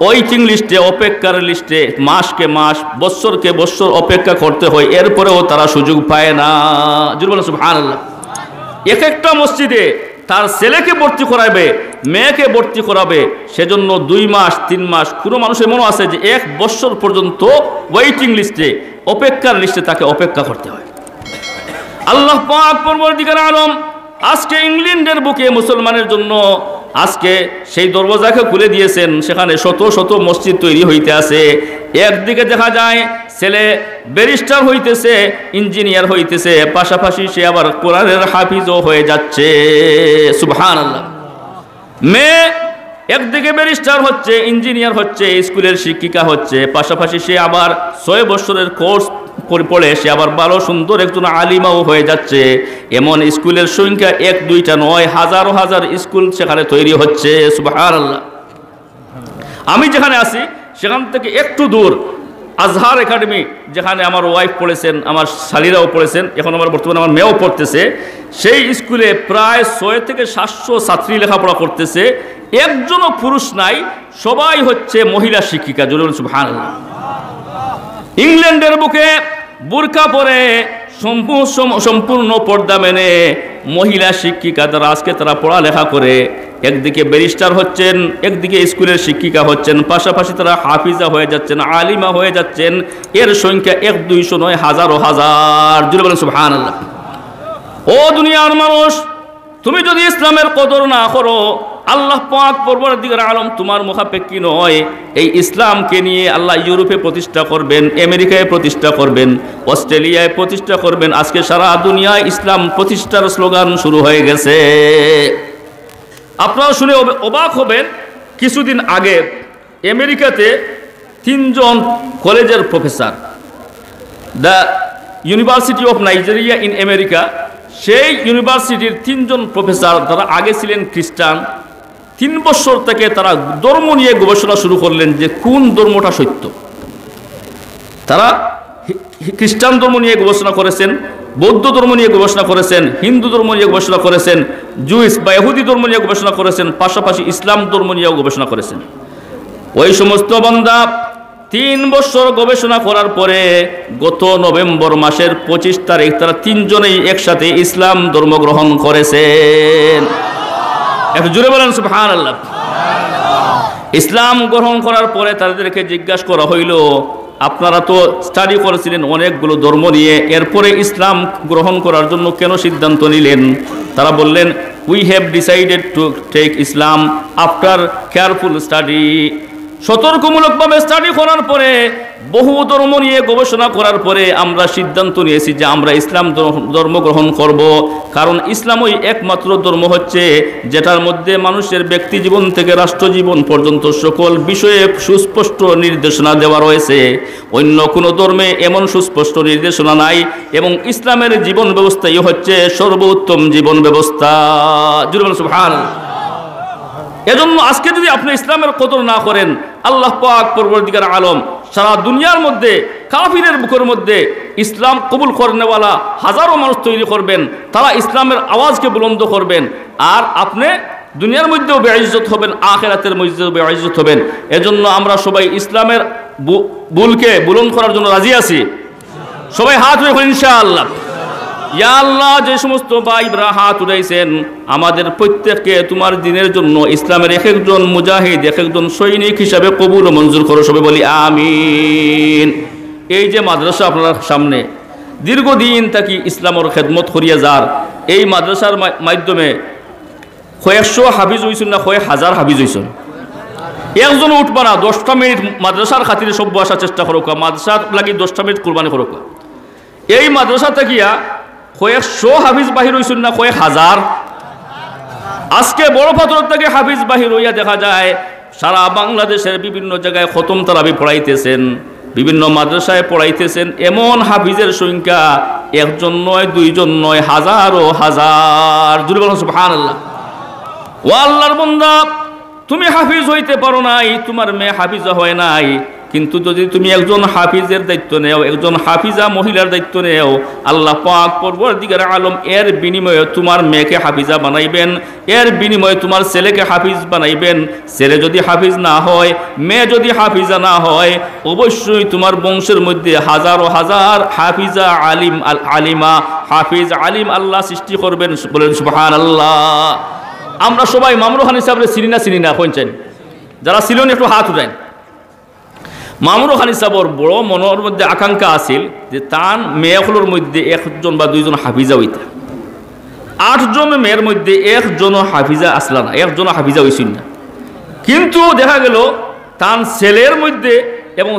ওয়েটিং লিস্টে, অপেক্ষার লিস্টে মাসকে মাস, বৎসরকে বৎসর অপেক্ষা করতে হয়। এরপরেও তারা সুযোগ পায় না। সুবহানাল্লাহ। এক একটা মসজিদে তার ছেলেকে ভর্তি করাবে, মেয়েকে ভর্তি করাবে, সেজন্য 2 মাস 3 মাস, কোনো মানুষের মনে আছে যে 1 বৎসর পর্যন্ত ওয়েটিং লিস্টে, অপেক্ষার লিস্টে তাকে অপেক্ষা করতে হয়। আল্লাহ পাক পরবর্তীকার আলম আজকে ইংল্যান্ডের বুকে মুসলমানের জন্য আজকে সেই দরওয়াজাকে খুলে দিয়েছেন। সেখানে শত শত মসজিদ তৈরি হইতে আছে। একদিকে দেখা যায় ছেলে ব্যারিস্টার হইতেছে, ইঞ্জিনিয়ার হইতেছে, পাশাপাশি সে আবার কোরআনের হাফিজও হয়ে যাচ্ছে। সুবহানাল্লাহ। মেয়ে একদিকে ব্যারিস্টার হচ্ছে, ইঞ্জিনিয়ার হচ্ছে, স্কুলের শিক্ষিকা হচ্ছে, পাশাপাশি সে আবার 6 বছরের কোর্স পড়ে সে আবার ভালো সুন্দর একজন আলিমাও হয়ে যাচ্ছে। এমন স্কুলের সংখ্যা 1-2টা নয়, হাজারো হাজার স্কুল সেখানে তৈরি হচ্ছে। সুবহানাল্লাহ। আমি যেখানে আছি সেখান থেকে একটু দূর আজহার একাডেমি, যেখানে আমার ওয়াইফ পড়েছেন, আমার শালীরাও পড়েছেন, এখন আমার বর্তমানে আমার মেয়েও পড়তেছে। সেই স্কুলে প্রায় 600 থেকে 700 ছাত্রী লেখাপড়া করতেছে। একজনও পুরুষ নাই, সবাই হচ্ছে মহিলা শিক্ষিকা। জরুরি সুবহানাল্লাহ। ইংল্যান্ডের বুকে বুরকা পরে সম্পূর্ণ পর্দা মেনে মহিলা শিক্ষিকা দ্বারা আজকে তারা পড়ালেখা করে একদিকে ব্যারিস্টার হচ্ছেন, একদিকে স্কুলের শিক্ষিকা হচ্ছেন, পাশাপাশি তারা হাফিজা হয়ে যাচ্ছেন, আলিমা হয়ে যাচ্ছেন। এর সংখ্যা 1-200 নয়, হাজারো হাজার। জুড়ে বলেন সুবহানাল্লাহ। ও দুনিয়ার মানুষ, তুমি যদি ইসলামের কদর না করো, আল্লাহ পাক পরবর্তীকার আলম তোমার মুখাপেক্ষী নয়। এই ইসলামকে নিয়ে আল্লাহ ইউরোপে প্রতিষ্ঠা করবেন, আমেরিকায় প্রতিষ্ঠা করবেন, অস্ট্রেলিয়ায় প্রতিষ্ঠা করবেন। আজকে সারা দুনিয়ায় ইসলাম প্রতিষ্ঠার স্লোগান শুরু হয়ে গেছে। আপনারা শুনে অবাক হবেন, কিছুদিন আগে আমেরিকাতে 3 জন কলেজের professor, the university of Nigeria in America, সেই ইউনিভার্সিটির 3 জন প্রফেসর, তারা আগে ছিলেন খ্রিস্টান। 3 বছর থেকে তারা ধর্ম নিয়ে গবেষণা শুরু করলেন যে কোন ধর্মটা সত্য। তারা খ্রিস্টান ধর্ম নিয়ে গবেষণা করেছেন, বৌদ্ধ ধর্ম নিয়ে গবেষণা করেছেন, হিন্দু ধর্ম নিয়ে গবেষণা করেছেন, জুইস বা ইহুদি ধর্ম নিয়ে গবেষণা করেছেন, পাশাপাশি ইসলাম ধর্ম নিয়েও গবেষণা করেছেন। ওই সমস্ত বান্দা 3 বছর গবেষণা করার পরে গত নভেম্বর মাসের 25 তারিখ তারা 3 জনেই একসাথে ইসলাম ধর্ম গ্রহণ করেছেন। একটু জুড়ে বলেন সুবহানাল্লাহ। ইসলাম গ্রহণ করার পরে তাদেরকে জিজ্ঞাসা করা হইল, আপনারা তো স্টাডি করেছিলেন অনেকগুলো ধর্ম নিয়ে, এরপরে ইসলাম গ্রহণ করার জন্য কেন সিদ্ধান্ত নিলেন? তারা বললেন, we have decided to take Islam after careful study. সতর্কমূলকভাবে স্টাডি করার পরে, বহু ধর্ম নিয়ে গবেষণা করার পরে আমরা সিদ্ধান্ত নিয়েছি যে আমরা ইসলাম ধর্ম গ্রহণ করব। কারণ ইসলাম ওই একমাত্র ধর্ম হচ্ছে যেটার মধ্যে মানুষের ব্যক্তি জীবন থেকে রাষ্ট্র জীবন পর্যন্ত সকল বিষয়ে সুস্পষ্ট নির্দেশনা দেওয়া রয়েছে। অন্য কোনো ধর্মে এমন সুস্পষ্ট নির্দেশনা নাই, এবং ইসলামের জীবন ব্যবস্থাই হচ্ছে সর্বোত্তম জীবন ব্যবস্থা। সুবহানাল্লাহ। এজন্য আজকে যদি আপনি ইসলামের কদর না করেন, আল্লাহ পাক পরবর্তীকার আলম সারা দুনিয়ার মধ্যে কাফিরের বুকের মধ্যে ইসলাম কবুল করনেওয়ালা হাজারো মানুষ তৈরি করবেন, তারা ইসলামের আওয়াজকে বুলন্দ করবেন, আর আপনি দুনিয়ার মধ্যেও বেইজ্জত হবেন, আখিরাতের মধ্যেও বেইজ্জত হবেন। এজন্য আমরা সবাই ইসলামের বুলকে বুলন্দ করার জন্য রাজি আছি। সবাই হাত উঠাই ইনশাআল্লাহ। ইয়া আল্লাহ, যে সমস্ত ভাইরা হাত উঠাইছেন, আমাদের প্রত্যেককে তোমার দিনের জন্য ইসলামের এক একজন মুজাহিদ, এক একজন সৈনিক হিসাবে কবুল ও মঞ্জুর করো। সবাই বলি আমিন। এই যে মাদ্রাসা আপনার সামনে দীর্ঘদিন থাকি ইসলামের খেদমত করিয়া যার, এই মাদ্রাসার মাধ্যমে কয়েকশো হাফিজ হয়েছেন না কয়েক হাজার হাফিজ হয়েছেন। একজনও উঠবা না, 10টা মিনিট মাদ্রাসার খাতিরে সব আসার চেষ্টা করো, মাদ্রাসার লাগি 10টা মিনিট কোরবানি করো। এই মাদ্রাসা থাকিয়া কয়েকশো হাফিজ বাহির হয়েছেন না কয়েক হাজার। আজকে বড় পাথর থেকে হাফিজ বাহির হইয়া দেখা যায় সারা বাংলাদেশের বিভিন্ন জায়গায় খতম তারাবি পড়াইতেছেন, বিভিন্ন মাদ্রাসায় পড়াইতেছেন। এমন হাফিজের সংখ্যা একজন নয়, দুইজন নয়, হাজারো হাজার। জুড়ে বলুন সুবহানাল্লাহ। ও আল্লাহর বান্দা, তুমি হাফিজ হইতে পারো নাই, তোমার মেয়ে হাফিজা হয় নাই, কিন্তু যদি তুমি একজন হাফিজের দায়িত্ব নেও, একজন হাফিজা মহিলার দায়িত্ব নেও, আল্লাহ পাক পরবর্তীকার আলম এর বিনিময়ে তোমার মেয়েকে হাফিজা বানাইবেন, এর বিনিময়ে তোমার ছেলেকে হাফিজ বানাইবেন। ছেলে যদি হাফিজ না হয়, মেয়ে যদি হাফিজা না হয়, অবশ্যই তোমার বংশের মধ্যে হাজারো হাজার হাফিজা আলিম আলিমা হাফিজ আলিম আল্লাহ সৃষ্টি করবেন। বলেন সুবহানাল্লাহ। আমরা সবাই মামরু খান সাহেবরে চিনি না কোনছেন? যারা ছিলেন একটু হাত উঠান। মামরু খান সাহেবর বড় মনের মধ্যে আকাঙ্ক্ষা আছিল যে তার মেয়েগুলোর মধ্যে একজন বা দুইজন হাফিজা হইতা। 8 জন মেয়ের মধ্যে একজনও হাফিজা আসলা না, একজনও হাফিজা হইছিল না। কিন্তু দেখা গেল তার ছেলের মধ্যে এবং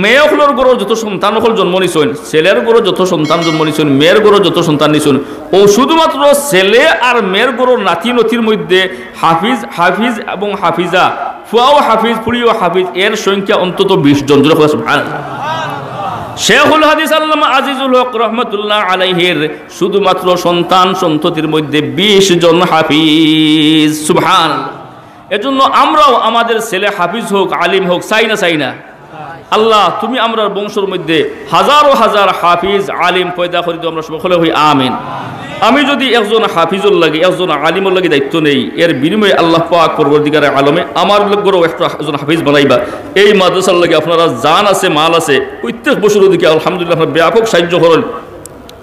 মেয়েগুলোর গড় যত সন্তান হল জন্ম নিছেন, ছেলের গড় যত সন্তান জন্ম নিছেন, মেয়ের গড় যত সন্তান নিছেন, ও শুধুমাত্র ছেলে আর মেয়ের গড় নাতি নথির মধ্যে হাফিজ এবং হাফিজা, ফুয়াও হাফিজ, ফুড়িও হাফিজ, এর সংখ্যা অন্তত 20 জন। সুবহানাল্লাহ। শেখুল হাদিস আল্লামা আজিজুল হক রহমতুল্লাহ আলাইহির শুধুমাত্র সন্তান সন্ততির মধ্যে 20 জন হাফিজ। সুবহানাল্লাহ। এজন্য আমরাও আমাদের ছেলে হাফিজ হোক, আলিম হোক, চাই না? আল্লাহ, তুমি আমরা বংশের মধ্যে হাজারো হাজার হাফিজ আলিম পয়দা করে দিও, আমরা সকলে হই আমিন। আমি যদি একজন হাফিজুর লাগে, একজন আলিমুর লাগে দায়িত্ব নেই, এর বিনিময়ে আল্লাহ পাক পরবর্তীকার আলমে আমার লোকগুলো একজন হাফিজ বানাইবা। এই মাদ্রাসার লাগে আপনারা জান আছে, মাল আছে, প্রত্যেক বছর দিকে আলহামদুলিল্লাহ আপনারা ব্যাপক সাহায্য করেন।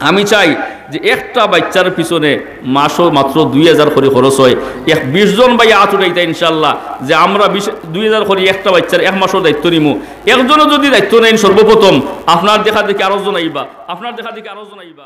আমি চাই যে একটা বাচ্চার পিছনে মাসও মাত্র 2000 করে খরচ হয়, 20 জন ভাই হাত উঠাইতা ইনশাল্লাহ যে আমরা 2000 করে একটা বাচ্চার 1 মাসের দায়িত্ব নিমু। একজনও যদি দায়িত্ব নেন, সর্বপ্রথম আপনার দেখা দেখি আরো জন আইবা, আপনার দেখা দেখি আরো জন আইবা।